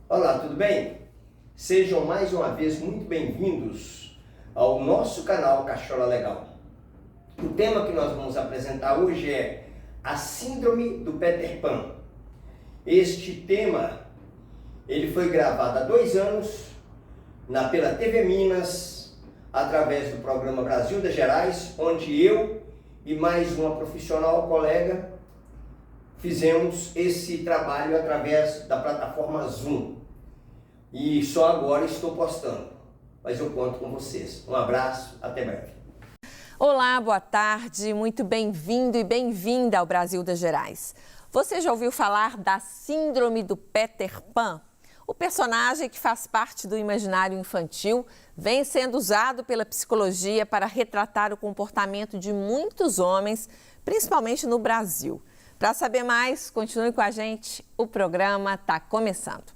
Olá, tudo bem? Sejam mais uma vez muito bem-vindos ao nosso canal Cachola Legal. O tema que nós vamos apresentar hoje é a Síndrome do Peter Pan. Este tema ele foi gravado há 2 anos pela TV Minas, através do programa Brasil das Gerais, onde eu e mais uma profissional colega fizemos esse trabalho através da plataforma Zoom. E só agora estou postando, mas eu conto com vocês. Um abraço, até breve. Olá, boa tarde, muito bem-vindo e bem-vinda ao Brasil das Gerais. Você já ouviu falar da Síndrome do Peter Pan? O personagem que faz parte do imaginário infantil vem sendo usado pela psicologia para retratar o comportamento de muitos homens, principalmente no Brasil. Para saber mais, continue com a gente, o programa está começando.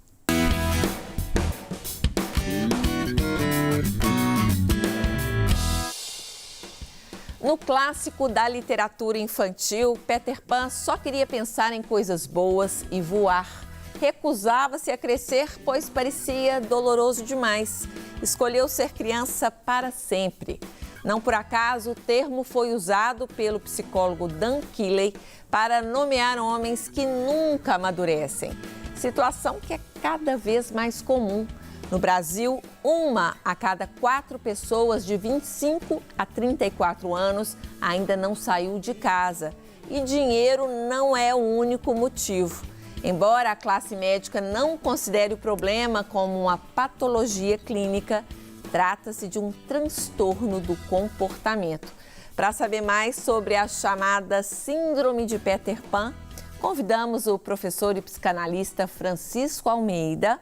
No clássico da literatura infantil, Peter Pan só queria pensar em coisas boas e voar. Recusava-se a crescer, pois parecia doloroso demais. Escolheu ser criança para sempre. Não por acaso, o termo foi usado pelo psicólogo Dan Keeley para nomear homens que nunca amadurecem. Situação que é cada vez mais comum. No Brasil, 1 a cada 4 pessoas de 25 a 34 anos ainda não saiu de casa. E dinheiro não é o único motivo. Embora a classe médica não considere o problema como uma patologia clínica, trata-se de um transtorno do comportamento. Para saber mais sobre a chamada Síndrome de Peter Pan, convidamos o professor e psicanalista Francisco Almeida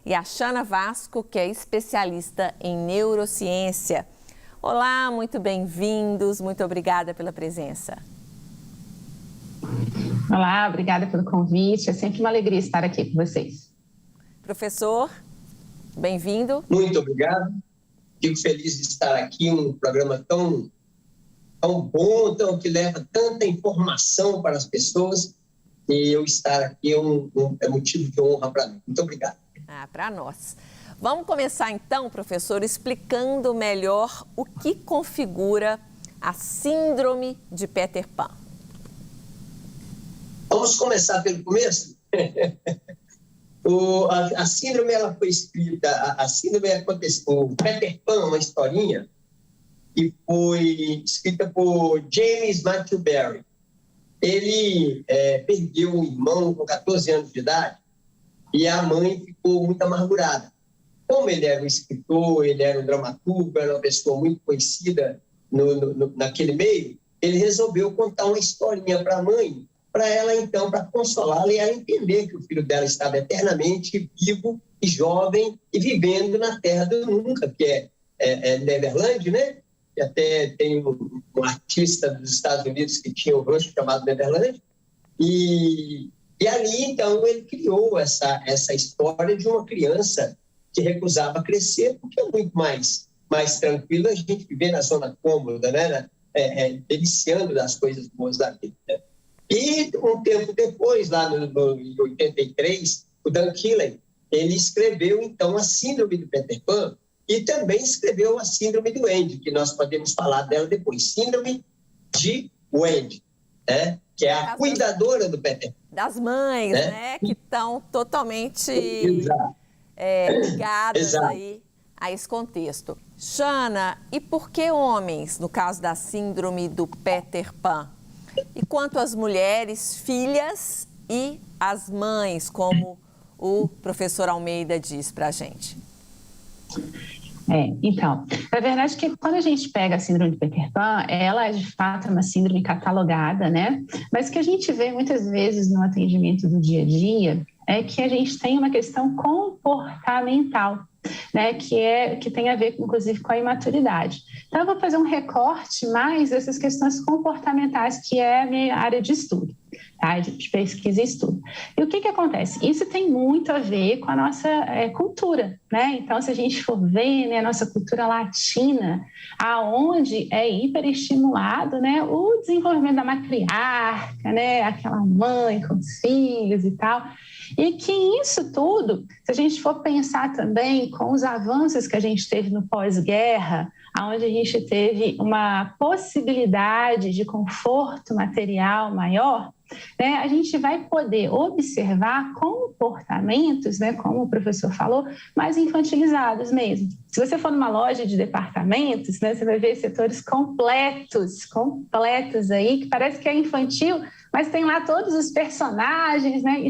e a Shana Vasco, que é especialista em neurociência. Olá, muito bem-vindos, muito obrigada pela presença. Olá, obrigada pelo convite, é sempre uma alegria estar aqui com vocês. Professor, bem-vindo. Muito obrigado, fico feliz de estar aqui, um programa tão bom, que leva tanta informação para as pessoas, e eu estar aqui é motivo de honra para mim. Muito obrigado. Para nós. Vamos começar então, professor, explicando melhor o que configura a Síndrome de Peter Pan. Vamos começar pelo começo? A síndrome ela foi escrita, a síndrome aconteceu, o Peter Pan, uma historinha, que foi escrita por James Matthew Barrie. Ele perdeu um irmão com 14 anos de idade e a mãe ficou muito amargurada. Como ele era um escritor, ele era um dramaturgo, era uma pessoa muito conhecida naquele meio, ele resolveu contar uma historinha para a mãe, para ela, então, para consolá-la e ela entender que o filho dela estava eternamente vivo e jovem e vivendo na terra do nunca, que é Neverland, né? E até tem um artista dos Estados Unidos que tinha um rancho chamado Neverland. E ali, então, ele criou essa história de uma criança que recusava crescer, porque é muito mais tranquilo a gente viver na zona cômoda, né? Deliciando das coisas boas da vida. E um tempo depois, lá em 83, o Dan Keeley, ele escreveu, então, a Síndrome do Peter Pan e também escreveu a Síndrome do Wendy, que nós podemos falar dela depois. Síndrome de Wendy, né? Que é a cuidadora do Peter Pan. Das mães, né? Que estão totalmente ligadas aí a esse contexto. Shana, e por que homens, no caso da Síndrome do Peter Pan? E quanto às mulheres, filhas e as mães, como o professor Almeida diz para a gente? Então, a verdade é que quando a gente pega a Síndrome de Peter Pan, ela é de fato uma síndrome catalogada, né? Mas o que a gente vê muitas vezes no atendimento do dia a dia é que a gente tem uma questão comportamental, né, que tem a ver, inclusive, com a imaturidade. Então, eu vou fazer um recorte mais dessas questões comportamentais, que é a minha área de estudo. tá? De pesquisa e estudo. E o que acontece? Isso tem muito a ver com a nossa cultura, né? Então, se a gente for ver, né, a nossa cultura latina, aonde é hiperestimulado, né, o desenvolvimento da matriarca, né, aquela mãe com os filhos e tal, e que isso tudo, se a gente for pensar também com os avanços que a gente teve no pós-guerra, onde a gente teve uma possibilidade de conforto material maior, né, a gente vai poder observar comportamentos, né, como o professor falou, mais infantilizados mesmo. Se você for numa loja de departamentos, né, você vai ver setores completos aí, que parece que é infantil, mas tem lá todos os personagens, né, e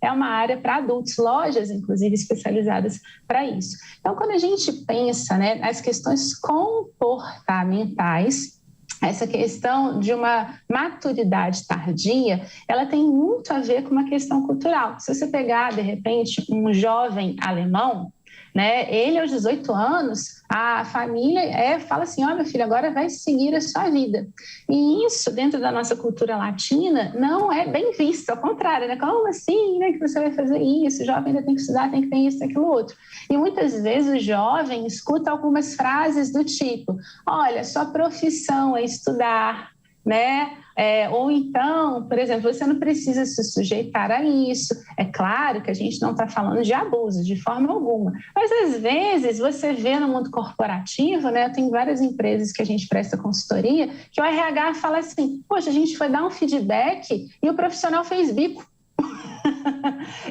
é uma área para adultos, lojas, inclusive, especializadas para isso. Então, quando a gente pensa, né, nas questões comportamentais, essa questão de uma maturidade tardia, ela tem muito a ver com uma questão cultural. Se você pegar, de repente, um jovem alemão, né, ele aos 18 anos, a família fala assim, ó, meu filho, agora vai seguir a sua vida. E isso, dentro da nossa cultura latina, não é bem visto, ao contrário, né? Como assim, né, que você vai fazer isso? O jovem ainda tem que estudar, tem que ter isso, aquilo, outro. E muitas vezes o jovem escuta algumas frases do tipo, olha, sua profissão é estudar, né? Ou então, por exemplo, você não precisa se sujeitar a isso. É claro que a gente não está falando de abuso, de forma alguma. Mas, às vezes, você vê no mundo corporativo, né? Tem várias empresas que a gente presta consultoria, que o RH fala assim, poxa, a gente foi dar um feedback e o profissional fez bico.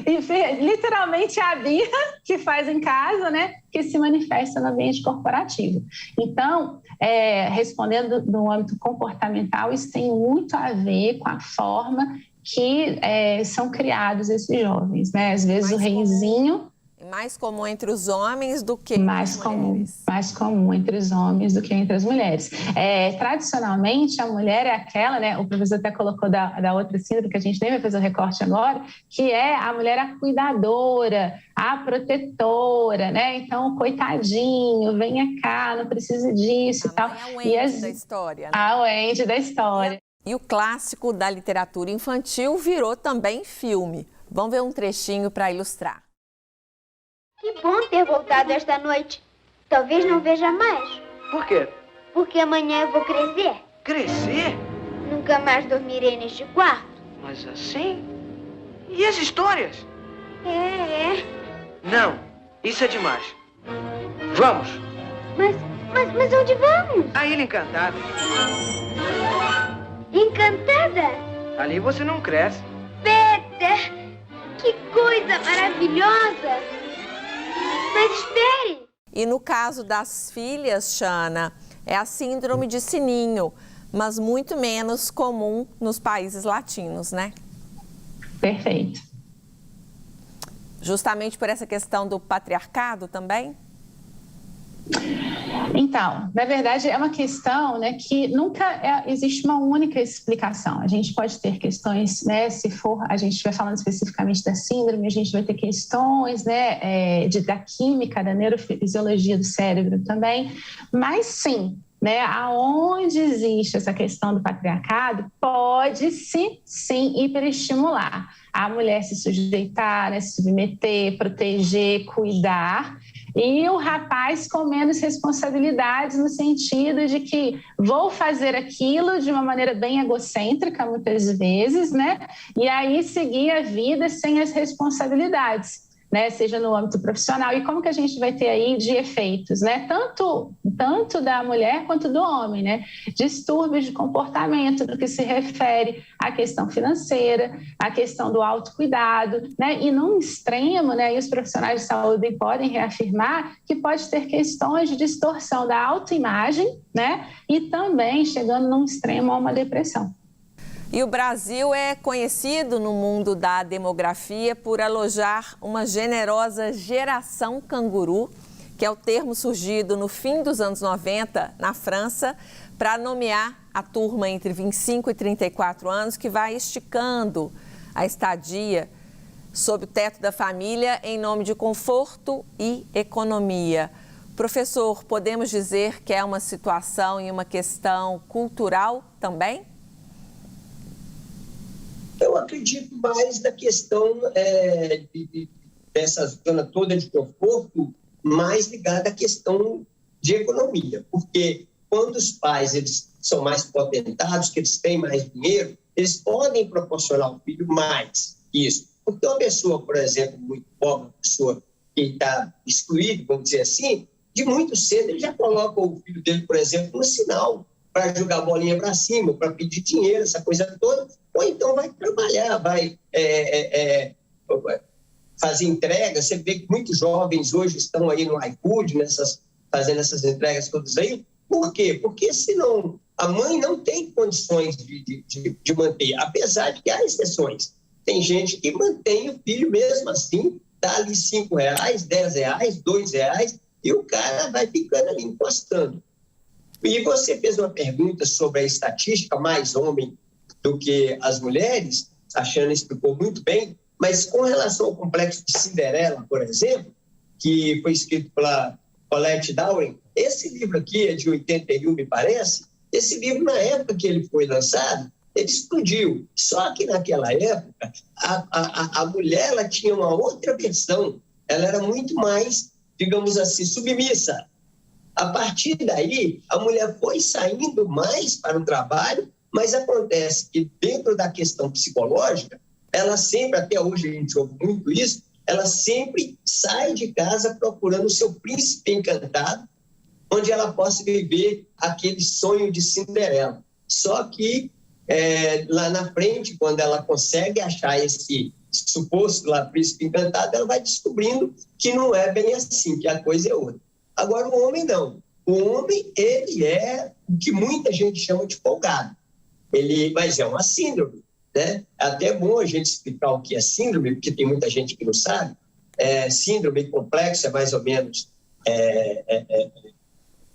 E literalmente a birra que faz em casa, né, que se manifesta no ambiente corporativo. Então, respondendo no âmbito comportamental, isso tem muito a ver com a forma que são criados esses jovens, né? Às vezes o reizinho... Mais comum entre os homens do que entre as mulheres. Mais comum entre os homens do que entre as mulheres. Tradicionalmente, a mulher é aquela, né? O professor até colocou da outra síndrome, que a gente nem vai fazer o recorte agora, que é a mulher a cuidadora, a protetora, né? Então, coitadinho, venha cá, não precisa disso e tal. É o ente da história, né? O ente da história. E o clássico da literatura infantil virou também filme. Vamos ver um trechinho para ilustrar. Que bom ter voltado esta noite. Talvez não veja mais. Por quê? Porque amanhã eu vou crescer. Crescer? Nunca mais dormirei neste quarto. Mas assim? E as histórias? Não, isso é demais. Vamos. Mas onde vamos? A Ilha Encantada. Encantada? Ali você não cresce. Peter, que coisa maravilhosa! Mas espere! E no caso das filhas, Xana, é a síndrome de Sininho, mas muito menos comum nos países latinos, né? Perfeito. Justamente por essa questão do patriarcado também? Então, na verdade, é uma questão, né, que nunca existe uma única explicação. A gente pode ter questões, né, se for, a gente estiver falando especificamente da síndrome, a gente vai ter questões, né, da química, da neurofisiologia do cérebro também, mas sim, né, aonde existe essa questão do patriarcado, pode-se sim hiperestimular a mulher se sujeitar, né, se submeter, proteger, cuidar, e o rapaz com menos responsabilidades no sentido de que vou fazer aquilo de uma maneira bem egocêntrica, muitas vezes, né? E aí seguir a vida sem as responsabilidades, né? Seja no âmbito profissional. E como que a gente vai ter aí de efeitos, né? Tanto da mulher quanto do homem, né? Distúrbios de comportamento no que se refere à questão financeira, à questão do autocuidado, né? E num extremo, né? E os profissionais de saúde podem reafirmar que pode ter questões de distorção da autoimagem, né? E também chegando num extremo a uma depressão. E o Brasil é conhecido no mundo da demografia por alojar uma generosa geração canguru, que é o termo surgido no fim dos anos 90 na França, para nomear a turma entre 25 e 34 anos, que vai esticando a estadia sob o teto da família em nome de conforto e economia. Professor, podemos dizer que é uma situação e uma questão cultural também? acredito mais na questão dessa zona toda de conforto, mais ligada à questão de economia, porque quando os pais eles são mais potentados, que eles têm mais dinheiro, eles podem proporcionar ao filho mais isso. Porque uma pessoa, por exemplo, muito pobre, uma pessoa que está excluída, vamos dizer assim, de muito cedo ele já coloca o filho dele, por exemplo, no sinal para jogar a bolinha para cima, para pedir dinheiro, essa coisa toda, ou então vai trabalhar, vai fazer entrega. Você vê que muitos jovens hoje estão aí no iFood, fazendo essas entregas todas aí. Por quê? Porque senão a mãe não tem condições de manter, apesar de que há exceções. Tem gente que mantém o filho mesmo assim, dá ali R$5, R$10, R$2, e o cara vai ficando ali encostando. E você fez uma pergunta sobre a estatística, mais homem do que as mulheres, a Xana explicou muito bem, mas com relação ao complexo de Cinderela, por exemplo, que foi escrito pela Colette Dowling, esse livro aqui é de 81, me parece. Esse livro, na época que ele foi lançado, ele explodiu. Só que naquela época, a mulher ela tinha uma outra versão. Ela era muito mais, digamos assim, submissa. A partir daí, a mulher foi saindo mais para o trabalho, mas acontece que dentro da questão psicológica, ela sempre, até hoje a gente ouve muito isso, ela sempre sai de casa procurando o seu príncipe encantado, onde ela possa viver aquele sonho de Cinderela. Só que lá na frente, quando ela consegue achar esse suposto lá príncipe encantado, ela vai descobrindo que não é bem assim, que a coisa é outra. Agora, o homem não. O homem, ele é o que muita gente chama de folgado. Mas é uma síndrome, né? É até bom a gente explicar o que é síndrome, porque tem muita gente que não sabe. Síndrome complexa é mais ou menos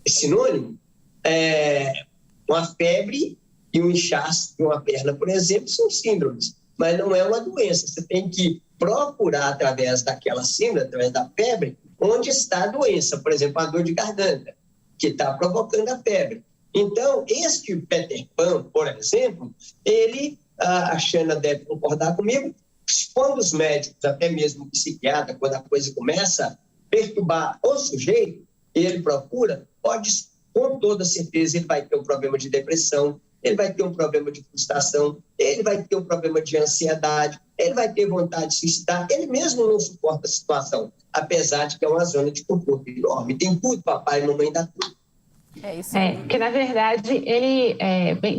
sinônimo. Uma febre e um inchaço de uma perna, por exemplo, são síndromes, mas não é uma doença. Você tem que procurar, através daquela síndrome, através da febre, onde está a doença. Por exemplo, a dor de garganta, que está provocando a febre. Então, este Peter Pan, por exemplo, a Xana deve concordar comigo, quando os médicos, até mesmo o psiquiatra, quando a coisa começa a perturbar o sujeito, ele procura, com toda certeza, ele vai ter um problema de depressão, ele vai ter um problema de frustração, ele vai ter um problema de ansiedade, ele vai ter vontade de suicidar, ele mesmo não suporta a situação, apesar de que é uma zona de conforto enorme. Tem tudo, papai e mamãe dá tudo. É isso aí. Porque, na verdade, ele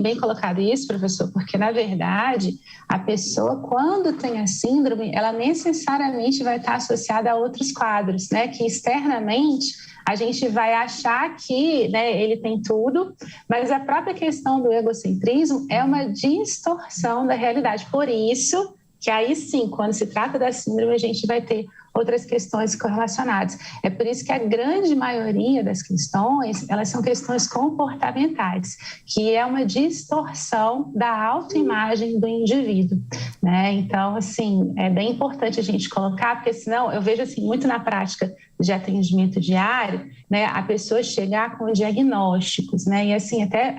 bem colocado isso, professor, porque, na verdade, a pessoa, quando tem a síndrome, ela necessariamente vai estar associada a outros quadros, né? Que externamente a gente vai achar que, né, ele tem tudo, mas a própria questão do egocentrismo é uma distorção da realidade. Por isso que aí sim, quando se trata da síndrome, a gente vai ter outras questões correlacionadas. É por isso que a grande maioria das questões, elas são questões comportamentais, que é uma distorção da autoimagem do indivíduo, né? Então, assim, é bem importante a gente colocar, porque senão eu vejo assim muito na prática de atendimento diário, né, a pessoa chegar com diagnósticos, né, e assim, até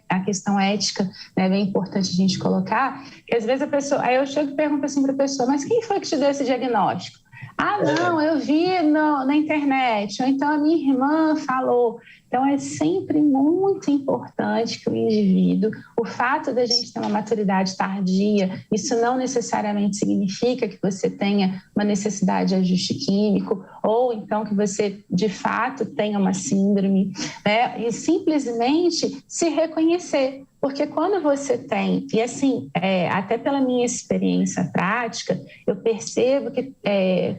a questão ética, né, é bem importante a gente colocar, que às vezes a pessoa, aí eu chego e pergunto assim para a pessoa, mas quem foi que te deu esse diagnóstico? Ah, não, eu vi na internet, ou então a minha irmã falou. Então, é sempre muito importante que o indivíduo, o fato da gente ter uma maturidade tardia, isso não necessariamente significa que você tenha uma necessidade de ajuste químico, ou então que você, de fato, tenha uma síndrome, né? E simplesmente se reconhecer. Porque quando você tem, e assim, até pela minha experiência prática, eu percebo que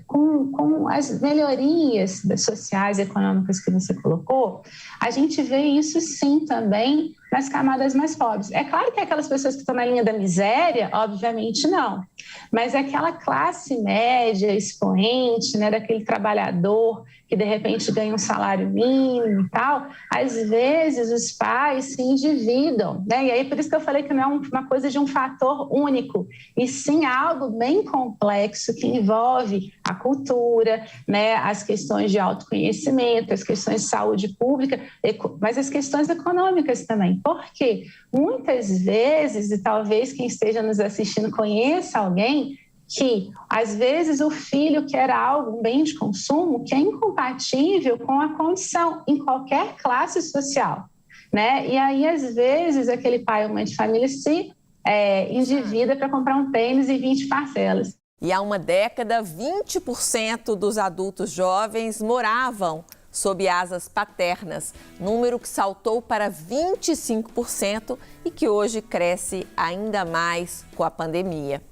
com as melhorias sociais e econômicas que você colocou, a gente vê isso sim também nas camadas mais pobres. É claro que aquelas pessoas que estão na linha da miséria, obviamente não, mas aquela classe média, expoente, né, daquele trabalhador que de repente ganha um salário mínimo e tal, às vezes os pais se endividam, né? E aí por isso que eu falei que não é uma coisa de um fator único, e sim algo bem complexo que envolve a cultura, né, as questões de autoconhecimento, as questões de saúde pública, mas as questões econômicas também. também. Porque muitas vezes, e talvez quem esteja nos assistindo conheça alguém que, às vezes, o filho quer algo, um bem de consumo, que é incompatível com a condição em qualquer classe social, né? E aí, às vezes, aquele pai ou mãe de família se endivida para comprar um tênis em 20 parcelas. E há uma década, 20% dos adultos jovens moravam sob asas paternas, número que saltou para 25% e que hoje cresce ainda mais com a pandemia.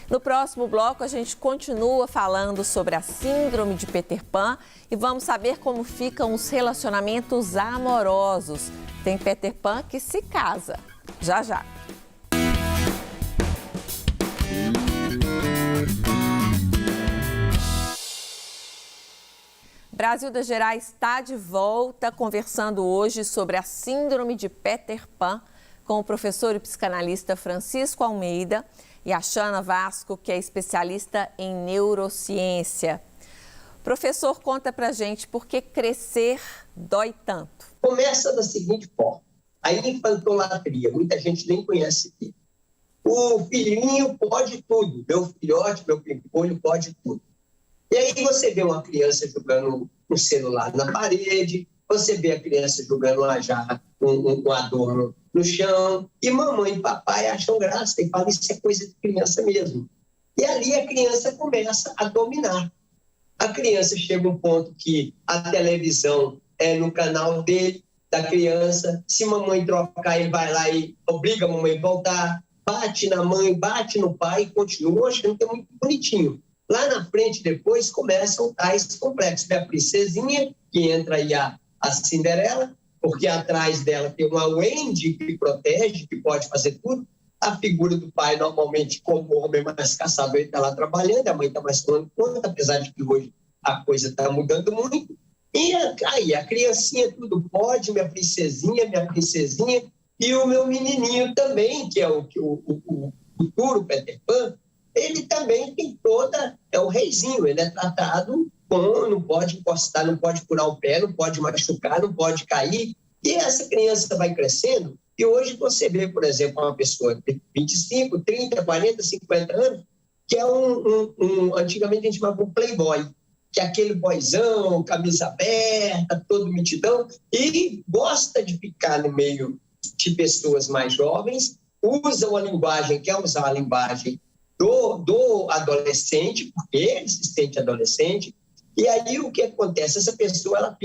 No próximo bloco, a gente continua falando sobre a síndrome de Peter Pan e vamos saber como ficam os relacionamentos amorosos. Tem Peter Pan que se casa. Já, já. Brasil das Gerais está de volta, conversando hoje sobre a síndrome de Peter Pan com o professor e psicanalista Francisco Almeida e a Xana Vasco, que é especialista em neurociência. Professor, conta pra gente por que crescer dói tanto. Começa da seguinte forma, a infantolatria, muita gente nem conhece aqui. O filhinho pode tudo, meu filhote, meu pimpolho pode tudo. E aí você vê uma criança jogando um celular na parede, você vê a criança jogando uma jarra, um adorno no chão, e mamãe e papai acham graça e falam, isso é coisa de criança mesmo. E ali a criança começa a dominar. A criança chega a um ponto que a televisão é no canal dele, da criança, se mamãe trocar, ele vai lá e obriga a mamãe a voltar, bate na mãe, bate no pai e continua achando que é muito bonitinho. Lá na frente, depois, começam tais complexos. Tem a princesinha, que entra aí a Cinderela, porque atrás dela tem uma Wendy que protege, que pode fazer tudo. A figura do pai, normalmente, como homem mais caçador, ele está lá trabalhando, a mãe está mais tomando conta, apesar de que hoje a coisa está mudando muito. E aí, a criancinha tudo pode, minha princesinha, e o meu menininho também, que é o futuro Peter Pan, ele também tem é o reizinho, ele é tratado com, não pode encostar, não pode furar o pé, não pode machucar, não pode cair. E essa criança vai crescendo, e hoje você vê, por exemplo, uma pessoa de 25, 30, 40, 50 anos, que é antigamente a gente chamava um playboy, que é aquele boyzão, camisa aberta, todo mitidão, e gosta de ficar no meio de pessoas mais jovens, usa uma linguagem, quer usar a linguagem do adolescente, porque ele se sente adolescente, e aí o que acontece? Essa pessoa,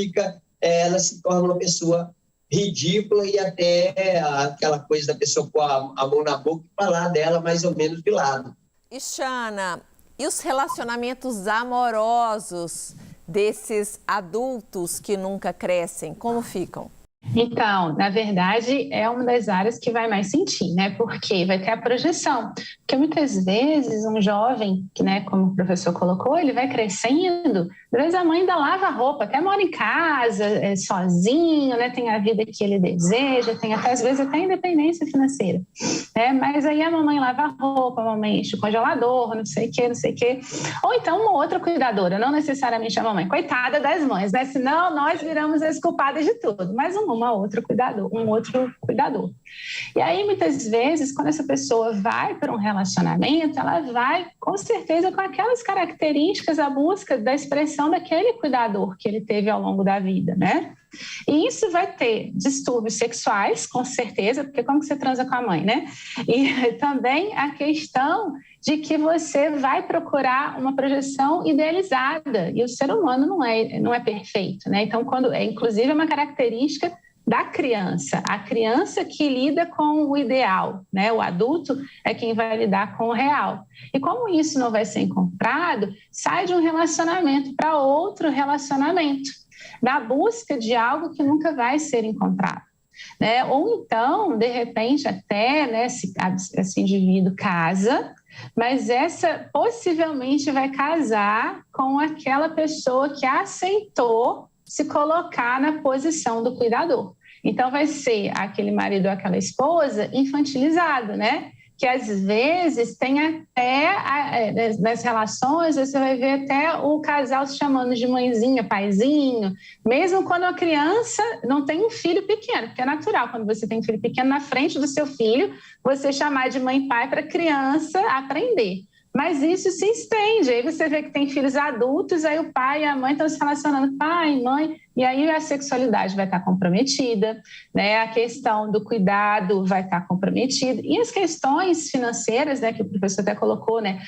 ela se torna uma pessoa ridícula e até aquela coisa da pessoa pôr a mão na boca e falar dela mais ou menos de lado. E Xana, e os relacionamentos amorosos desses adultos que nunca crescem, como ficam? Então, na verdade, é uma das áreas que vai mais sentir, né? Porque vai ter a projeção. Porque muitas vezes um jovem, que, né, como o professor colocou, ele vai crescendo, às vezes a mãe ainda lava a roupa, até mora em casa, sozinho, né? Tem a vida que ele deseja, tem até, às vezes, até independência financeira. Né? Mas aí a mamãe lava a roupa, a mamãe enche o congelador, não sei o quê. Ou então uma outra cuidadora, não necessariamente a mamãe. Coitada das mães, né? Senão nós viramos as culpadas de tudo. Mas um outro cuidador. E aí, muitas vezes, quando essa pessoa vai para um relacionamento, ela vai, com certeza, com aquelas características, a busca da expressão daquele cuidador que ele teve ao longo da vida, né? E isso vai ter distúrbios sexuais, com certeza, porque como que você transa com a mãe, né? E também a questão de que você vai procurar uma projeção idealizada, e o ser humano não é perfeito, né? Então, inclusive, é uma característica da criança, a criança que lida com o ideal, né? O adulto é quem vai lidar com o real. E como isso não vai ser encontrado, sai de um relacionamento para outro relacionamento, na busca de algo que nunca vai ser encontrado. Né? Ou então, de repente, até, né, esse indivíduo casa, mas essa possivelmente vai casar com aquela pessoa que aceitou se colocar na posição do cuidador. Então, vai ser aquele marido ou aquela esposa infantilizado, né? que às vezes tem até, nas relações, você vai ver até o casal se chamando de mãezinha, paizinho, mesmo quando a criança não tem um filho pequeno, porque é natural, quando você tem um filho pequeno na frente do seu filho, você chamar de mãe e pai para a criança aprender. Mas isso se estende, aí você vê que tem filhos adultos, aí o pai e a mãe estão se relacionando, pai, mãe, e aí a sexualidade vai estar comprometida, né? A questão do cuidado vai estar comprometida, e as questões financeiras, né, que o professor até colocou, né,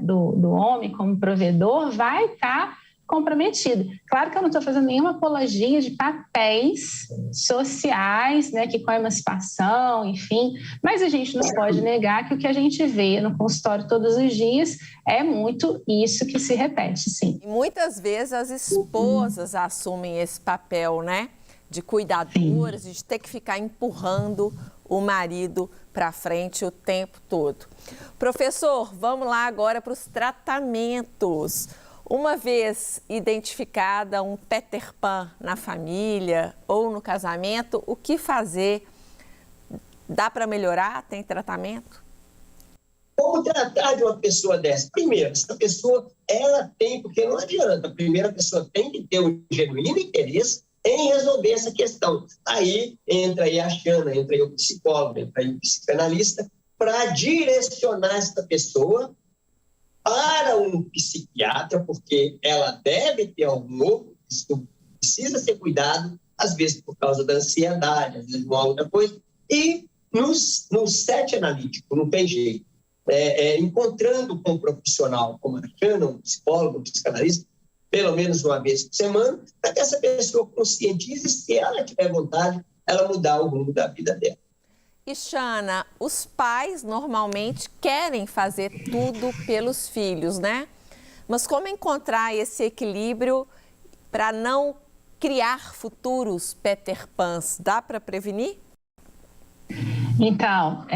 do homem como provedor, vai estar comprometido. Claro que eu não estou fazendo nenhuma apologia de papéis sociais, né, que com a emancipação, enfim, mas a gente não pode negar que o que a gente vê no consultório todos os dias é muito isso que se repete, sim. E muitas vezes as esposas assumem esse papel, né, de cuidadoras, de ter que ficar empurrando o marido para frente o tempo todo. Professor, vamos lá agora para os tratamentos. Uma vez identificada um Peter Pan na família ou no casamento, o que fazer? Dá para melhorar? Tem tratamento? Como tratar de uma pessoa dessa? Primeiro, essa pessoa, ela tem, porque não adianta, a primeira pessoa tem que ter um genuíno interesse em resolver essa questão. Aí entra aí a Xana, entra aí o psicólogo, entra aí o psicanalista, para direcionar essa pessoa para um psiquiatra, porque ela deve ter algum isso precisa ser cuidado, às vezes por causa da ansiedade, às vezes uma outra coisa, e no set analítico, não tem jeito. Encontrando com um profissional como a Xana, um psicólogo, um psicanalista, pelo menos uma vez por semana, para que essa pessoa conscientize, se ela tiver vontade, ela mudar o rumo da vida dela. E, Xana, os pais normalmente querem fazer tudo pelos filhos, né? Mas como encontrar esse equilíbrio para não criar futuros Peter Pans? Dá para prevenir? Então,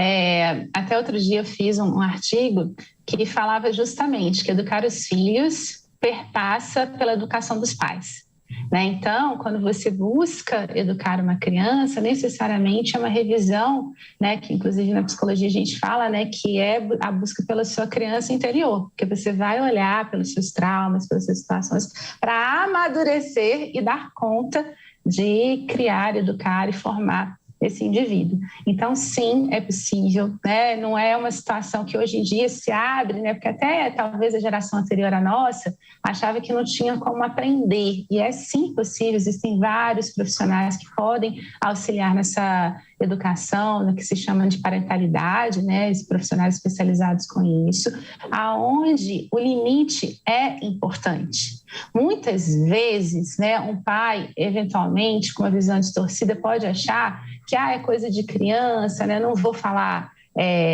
até outro dia eu fiz um artigo que falava justamente que educar os filhos perpassa pela educação dos pais. Né? Então, quando você busca educar uma criança, necessariamente é uma revisão, né, que inclusive na psicologia a gente fala, né, que é a busca pela sua criança interior, porque você vai olhar pelos seus traumas, pelas suas situações, para amadurecer e dar conta de criar, educar e formar esse indivíduo. Então, sim, é possível, né? Não é uma situação que hoje em dia se abre, né? Porque até talvez a geração anterior à nossa achava que não tinha como aprender, e é sim possível, existem vários profissionais que podem auxiliar nessa educação, no que se chama de parentalidade, né? Os profissionais especializados com isso, aonde o limite é importante. Muitas vezes, né, um pai, eventualmente, com uma visão distorcida, pode achar que é coisa de criança, né? Não vou falar,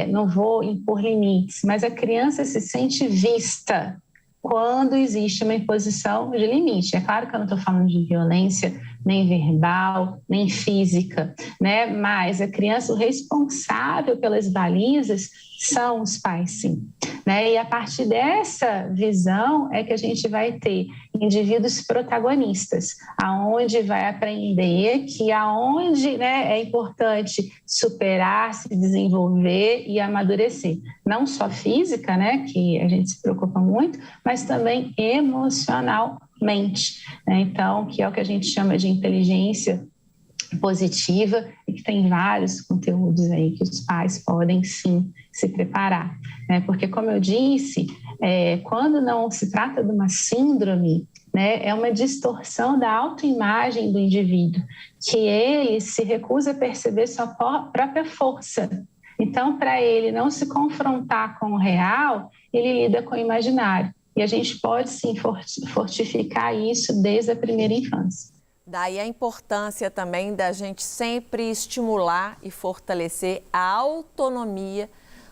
não vou impor limites, mas a criança se sente vista quando existe uma imposição de limite. É claro que eu não estou falando de violência, nem verbal, nem física, né? Mas a criança, o responsável pelas balizas são os pais, sim. Né? E a partir dessa visão é que a gente vai ter indivíduos protagonistas, aonde vai aprender que aonde, né, é importante superar, se desenvolver e amadurecer. Não só física, né, que a gente se preocupa muito, mas também emocionalmente. Né? Então, que é o que a gente chama de inteligência positiva, e que tem vários conteúdos aí que os pais podem sim se preparar, né? Porque, como eu disse, quando não se trata de uma síndrome, né, é uma distorção da autoimagem do indivíduo, que ele se recusa a perceber sua própria força. Então, para ele não se confrontar com o real, ele lida com o imaginário. E a gente pode sim fortificar isso desde a primeira infância. Daí a importância também da gente sempre estimular e fortalecer a autonomia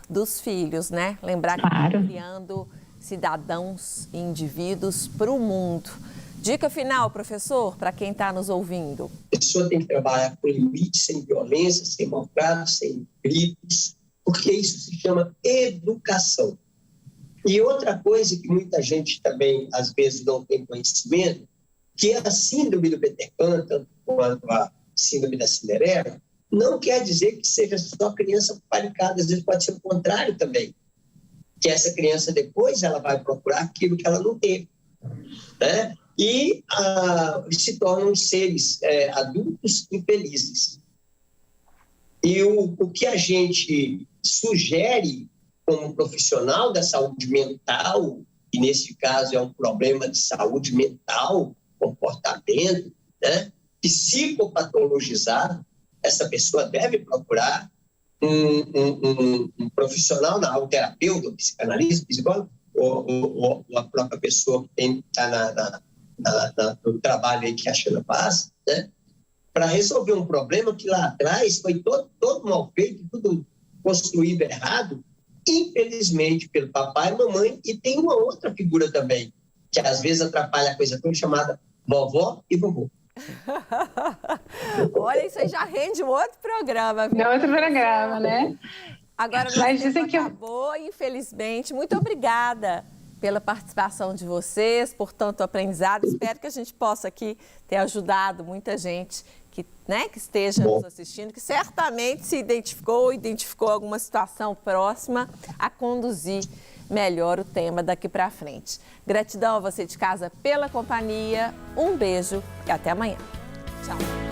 dos filhos, né? Lembrar que estão criando cidadãos e indivíduos para o mundo. Dica final, professor, para quem está nos ouvindo. A pessoa tem que trabalhar com limites, sem violência, sem maltrato, sem gritos, porque isso se chama educação. E outra coisa que muita gente também, às vezes, não tem conhecimento, que é a síndrome do Peter Pan, tanto quanto a síndrome da Cinderela, não quer dizer que seja só criança paparicada, às vezes pode ser o contrário também, que essa criança depois ela vai procurar aquilo que ela não teve, né? E se tornam seres adultos infelizes. E o que a gente sugere como profissional da saúde mental, e nesse caso é um problema de saúde mental, comportamento, né? Psicopatologizar, essa pessoa deve procurar um profissional na área, terapeuta, um psicanalista, psicólogo, ou a própria pessoa que está no trabalho aí que a Xana faz, né? Para resolver um problema que lá atrás foi todo mal feito, tudo construído errado, infelizmente, pelo papai e mamãe, e tem uma outra figura também, que às vezes atrapalha a coisa toda, chamada vovó e vovô. Olha, isso aí já rende um outro programa, viu? Outro programa, né? Agora, nosso tempo acabou, infelizmente. Muito obrigada pela participação de vocês, por tanto aprendizado. Espero que a gente possa aqui ter ajudado muita gente que esteja nos assistindo, que certamente se identificou alguma situação próxima a conduzir melhor o tema daqui para frente. Gratidão a você de casa pela companhia, um beijo e até amanhã. Tchau.